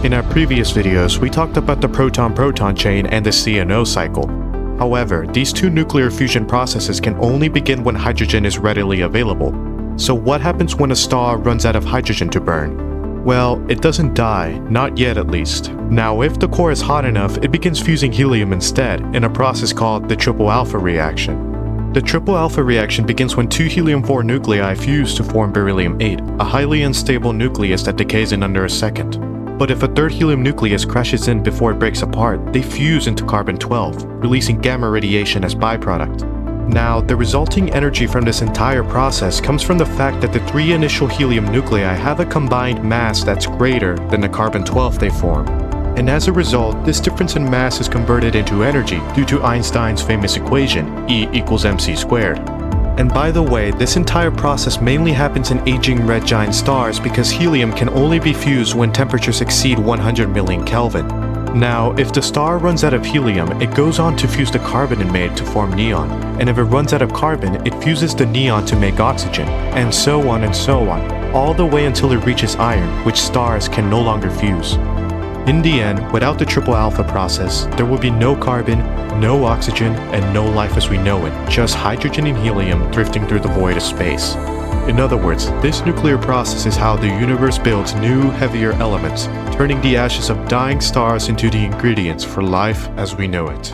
In our previous videos, we talked about the proton-proton chain and the CNO cycle. However, these two nuclear fusion processes can only begin when hydrogen is readily available. So what happens when a star runs out of hydrogen to burn? Well, it doesn't die, not yet at least. Now, if the core is hot enough, it begins fusing helium instead, in a process called the triple alpha reaction. The triple alpha reaction begins when two helium-4 nuclei fuse to form beryllium-8, a highly unstable nucleus that decays in under a second. But if a third helium nucleus crashes in before it breaks apart, they fuse into carbon-12, releasing gamma radiation as byproduct. Now, the resulting energy from this entire process comes from the fact that the three initial helium nuclei have a combined mass that's greater than the carbon-12 they form. And as a result, this difference in mass is converted into energy due to Einstein's famous equation, E equals mc squared. And by the way, this entire process mainly happens in aging red giant stars because helium can only be fused when temperatures exceed 100 million Kelvin. Now, if the star runs out of helium, it goes on to fuse the carbon it made to form neon, and if it runs out of carbon, it fuses the neon to make oxygen, and so on, all the way until it reaches iron, which stars can no longer fuse. In the end, without the triple alpha process, there will be no carbon, no oxygen, and no life as we know it, just hydrogen and helium drifting through the void of space. In other words, this nuclear process is how the universe builds new, heavier elements, turning the ashes of dying stars into the ingredients for life as we know it.